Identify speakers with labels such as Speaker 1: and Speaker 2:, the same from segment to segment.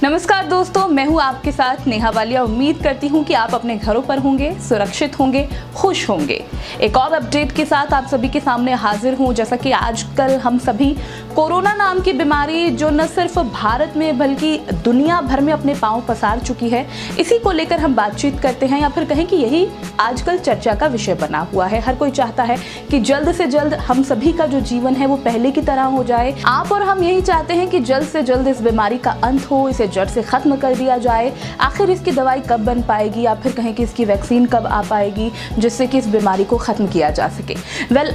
Speaker 1: नमस्कार दोस्तों, मैं हूं आपके साथ नेहा वालिया। उम्मीद करती हूं कि आप अपने घरों पर होंगे, सुरक्षित होंगे, खुश होंगे। एक और अपडेट के साथ आप सभी के सामने हाजिर हूं। जैसा कि आजकल हम सभी कोरोना नाम की बीमारी जो न सिर्फ भारत में बल्कि दुनिया भर में अपने पांव पसार चुकी है, इसी को लेकर हम बातचीत करते हैं या फिर कहें कि यही आजकल चर्चा का विषय बना हुआ है। हर कोई चाहता है कि जल्द से जल्द हम सभी का जो जीवन है वो पहले की तरह हो जाए। आप और हम यही चाहते हैं कि जल्द से जल्द इस बीमारी का अंत हो, इसे जड़ से खत्म कर दिया जाए। आखिर इसकी दवाई कब बन पाएगी या फिर कहें कि इसकी वैक्सीन कब आ पाएगी जिससे कि इस बीमारी को खत्म किया जा सके।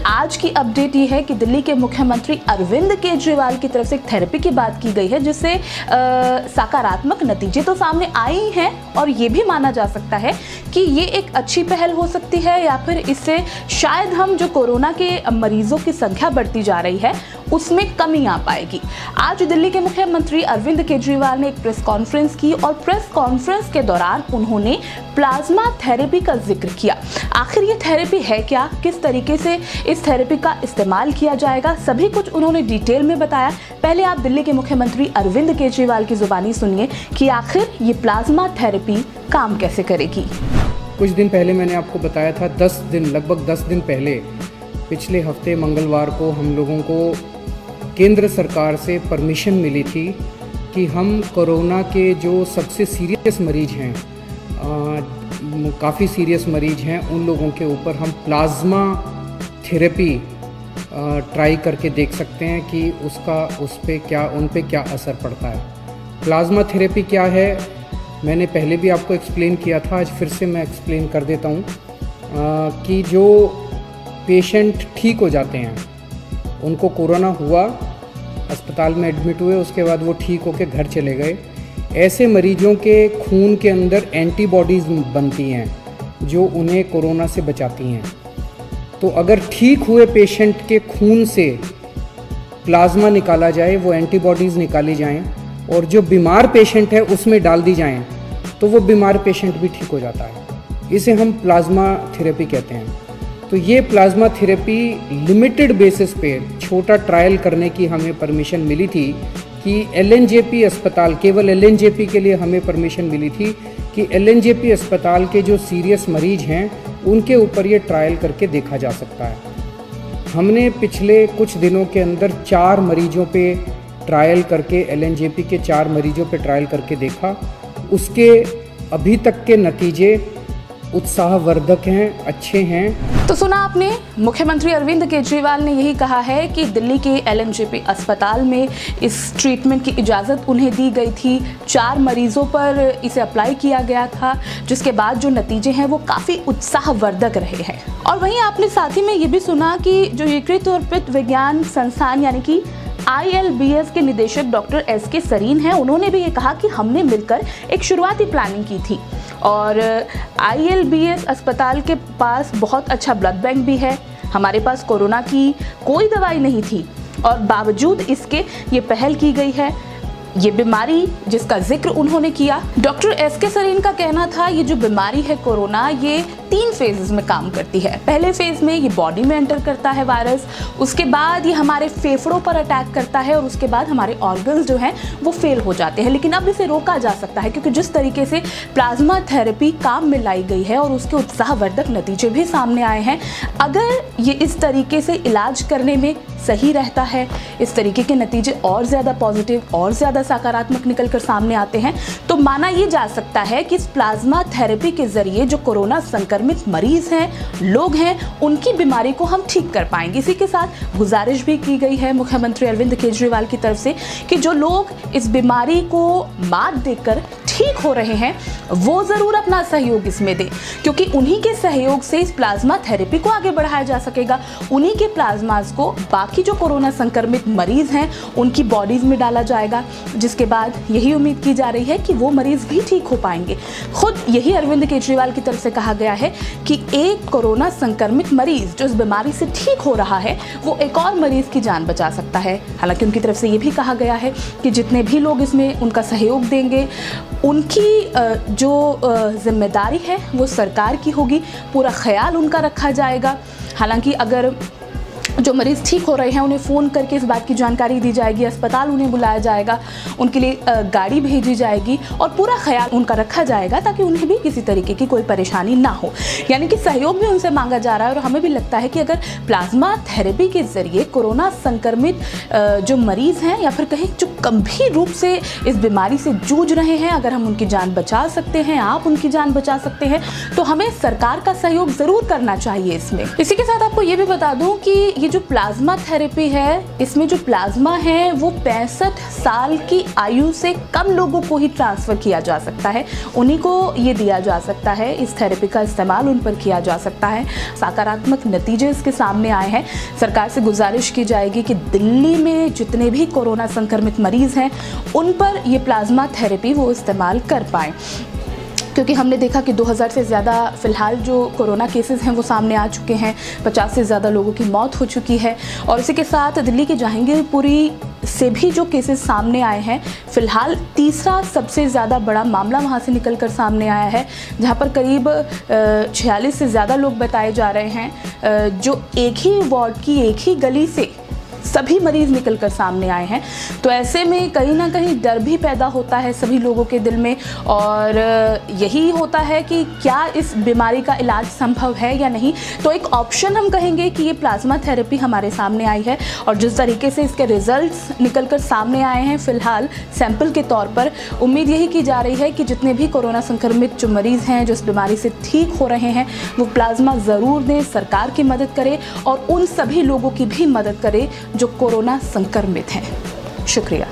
Speaker 1: आज की अपडेट ये है कि दिल्ली के मुख्यमंत्री अरविंद केजरीवाल की तरफ से एक थेरेपी की बात की गई है जिससे सकारात्मक नतीजे तो सामने आए ही हैं और ये भी माना जा सकता है कि ये एक अच्छी पहल हो सकती है या फिर इससे शायद हम जो कोरोना के मरीजों की संख्या बढ़ती जा रही है उसमें कमी आ पाएगी। आज दिल्ली के मुख्यमंत्री अरविंद केजरीवाल ने एक प्रेस कॉन्फ्रेंस की और प्रेस कॉन्फ्रेंस के दौरान उन्होंने प्लाज्मा थेरेपी का जिक्र किया। आखिर ये थेरेपी है क्या, किस तरीके से इस थेरेपी का इस्तेमाल किया जाएगा, सभी कुछ उन्होंने डिटेल में बताया। पहले आप दिल्ली के मुख्यमंत्री अरविंद केजरीवाल की जुबानी सुनिए कि आखिर ये प्लाज्मा थेरेपी काम कैसे करेगी।
Speaker 2: कुछ दिन पहले मैंने आपको बताया था, लगभग 10 दिन पहले, पिछले हफ्ते मंगलवार को हम लोगों को केंद्र सरकार से परमिशन मिली थी कि हम कोरोना के जो सबसे सीरियस मरीज हैं, काफ़ी सीरियस मरीज हैं, उन लोगों के ऊपर हम प्लाज्मा थेरेपी ट्राई करके देख सकते हैं कि उन पे क्या असर पड़ता है। प्लाज्मा थेरेपी क्या है मैंने पहले भी आपको एक्सप्लेन किया था, आज फिर से मैं एक्सप्लेन कर देता हूँ कि जो पेशेंट ठीक हो जाते हैं, उनको कोरोना हुआ, अस्पताल में एडमिट हुए, उसके बाद वो ठीक होकर घर चले गए, ऐसे मरीजों के खून के अंदर एंटीबॉडीज़ बनती हैं जो उन्हें कोरोना से बचाती हैं। तो अगर ठीक हुए पेशेंट के खून से प्लाज्मा निकाला जाए, वो एंटीबॉडीज़ निकाली जाएं और जो बीमार पेशेंट है उसमें डाल दी जाएं, तो वो बीमार पेशेंट भी ठीक हो जाता है। इसे हम प्लाज्मा थेरेपी कहते हैं। तो ये प्लाज्मा थेरेपी लिमिटेड बेसिस पे छोटा ट्रायल करने की हमें परमिशन मिली थी कि एलएनजेपी अस्पताल, केवल एलएनजेपी के लिए हमें परमिशन मिली थी कि एलएनजेपी अस्पताल के जो सीरियस मरीज हैं उनके ऊपर ये ट्रायल करके देखा जा सकता है। हमने पिछले कुछ दिनों के अंदर 4 मरीजों पे ट्रायल करके, एलएनजेपी के 4 मरीजों पे ट्रायल करके देखा। उसके अभी तक के नतीजे उत्साहवर्धक हैं, अच्छे हैं।
Speaker 1: तो सुना आपने, मुख्यमंत्री अरविंद केजरीवाल ने यही कहा है कि दिल्ली के एलएनजेपी अस्पताल में इस ट्रीटमेंट की इजाज़त उन्हें दी गई थी। 4 मरीजों पर इसे अप्लाई किया गया था जिसके बाद जो नतीजे हैं वो काफ़ी उत्साहवर्धक रहे हैं। और वहीं आपने साथ ही में ये भी सुना कि जो एकीकृत और पित्त विज्ञान संस्थान यानी कि ILBS के निदेशक डॉक्टर SK सरीन हैं, उन्होंने भी ये कहा कि हमने मिलकर एक शुरुआती प्लानिंग की थी और ILBS अस्पताल के पास बहुत अच्छा ब्लड बैंक भी है। हमारे पास कोरोना की कोई दवाई नहीं थी और बावजूद इसके ये पहल की गई है। ये बीमारी जिसका जिक्र उन्होंने किया, डॉक्टर SK सरीन का कहना था ये जो बीमारी है कोरोना, ये 3 फेजेस में काम करती है। पहले फेज में ये बॉडी में एंटर करता है वायरस, उसके बाद ये हमारे फेफड़ों पर अटैक करता है और उसके बाद हमारे ऑर्गन्स जो हैं वो फेल हो जाते हैं। लेकिन अब इसे रोका जा सकता है क्योंकि जिस तरीके से प्लाज्मा थेरेपी काम में लाई गई है और उसके उत्साहवर्धक नतीजे भी सामने आए हैं। अगर ये इस तरीके से इलाज करने में सही रहता है, इस तरीके के नतीजे और ज़्यादा पॉजिटिव और ज़्यादा सकारात्मक निकलकर सामने आते हैं, तो माना ये जा सकता है कि इस प्लाज्मा थेरेपी के जरिए जो कोरोना संक्रमित मरीज हैं, लोग हैं, उनकी बीमारी को हम ठीक कर पाएंगे। इसी के साथ गुजारिश भी की गई है मुख्यमंत्री अरविंद केजरीवाल की तरफ से कि जो लोग इस बीमारी को मात देकर ठीक हो रहे हैं वो ज़रूर अपना सहयोग इसमें दें, क्योंकि उन्हीं के सहयोग से इस प्लाज्मा थेरेपी को आगे बढ़ाया जा सकेगा। उन्हीं के प्लाज्मास को बाकी जो कोरोना संक्रमित मरीज हैं उनकी बॉडीज़ में डाला जाएगा, जिसके बाद यही उम्मीद की जा रही है कि वो मरीज़ भी ठीक हो पाएंगे। खुद यही अरविंद केजरीवाल की तरफ से कहा गया है कि एक कोरोना संक्रमित मरीज जो इस बीमारी से ठीक हो रहा है वो एक और मरीज़ की जान बचा सकता है। हालांकि उनकी तरफ से ये भी कहा गया है कि जितने भी लोग इसमें उनका सहयोग देंगे उनकी जो जिम्मेदारी है वो सरकार की होगी, पूरा ख्याल उनका रखा जाएगा। हालांकि अगर जो मरीज़ ठीक हो रहे हैं उन्हें फ़ोन करके इस बात की जानकारी दी जाएगी, अस्पताल उन्हें बुलाया जाएगा, उनके लिए गाड़ी भेजी जाएगी और पूरा ख्याल उनका रखा जाएगा ताकि उन्हें भी किसी तरीके की कोई परेशानी ना हो। यानी कि सहयोग भी उनसे मांगा जा रहा है। और हमें भी लगता है कि अगर प्लाज्मा थेरेपी के ज़रिए कोरोना संक्रमित जो मरीज़ हैं या फिर कहें जो गंभीर रूप से इस बीमारी से जूझ रहे हैं, अगर हम उनकी जान बचा सकते हैं, आप उनकी जान बचा सकते हैं, तो हमें सरकार का सहयोग ज़रूर करना चाहिए इसमें। इसी के साथ आपको ये भी बता दूं कि ये जो प्लाज्मा थेरेपी है, इसमें जो प्लाज्मा है वो 65 साल की आयु से कम लोगों को ही ट्रांसफ़र किया जा सकता है, उन्हीं को ये दिया जा सकता है। इस थेरेपी का इस्तेमाल उन पर किया जा सकता है। सकारात्मक नतीजे इसके सामने आए हैं। सरकार से गुजारिश की जाएगी कि दिल्ली में जितने भी कोरोना संक्रमित मरीज़ हैं उन पर ये प्लाज्मा थेरेपी वो इस्तेमाल कर पाएँ, क्योंकि हमने देखा कि 2000 से ज़्यादा फ़िलहाल जो कोरोना केसेस हैं वो सामने आ चुके हैं, 50 से ज़्यादा लोगों की मौत हो चुकी है। और इसी के साथ दिल्ली के जहांगीरपुरी से भी जो केसेस सामने आए हैं, फ़िलहाल तीसरा सबसे ज़्यादा बड़ा मामला वहाँ से निकलकर सामने आया है, जहाँ पर करीब 46 से ज़्यादा लोग बताए जा रहे हैं जो एक ही वार्ड की एक ही गली से सभी मरीज़ निकलकर सामने आए हैं। तो ऐसे में कहीं ना कहीं डर भी पैदा होता है सभी लोगों के दिल में, और यही होता है कि क्या इस बीमारी का इलाज संभव है या नहीं। तो एक ऑप्शन हम कहेंगे कि ये प्लाज्मा थेरेपी हमारे सामने आई है, और जिस तरीके से इसके रिजल्ट्स निकलकर सामने आए हैं फ़िलहाल सैंपल के तौर पर, उम्मीद यही की जा रही है कि जितने भी कोरोना संक्रमित जो मरीज़ हैं, जो इस बीमारी से ठीक हो रहे हैं, वो प्लाज्मा ज़रूर दें, सरकार की मदद करें और उन सभी लोगों की भी मदद करें जो कोरोना संक्रमित हैं। शुक्रिया।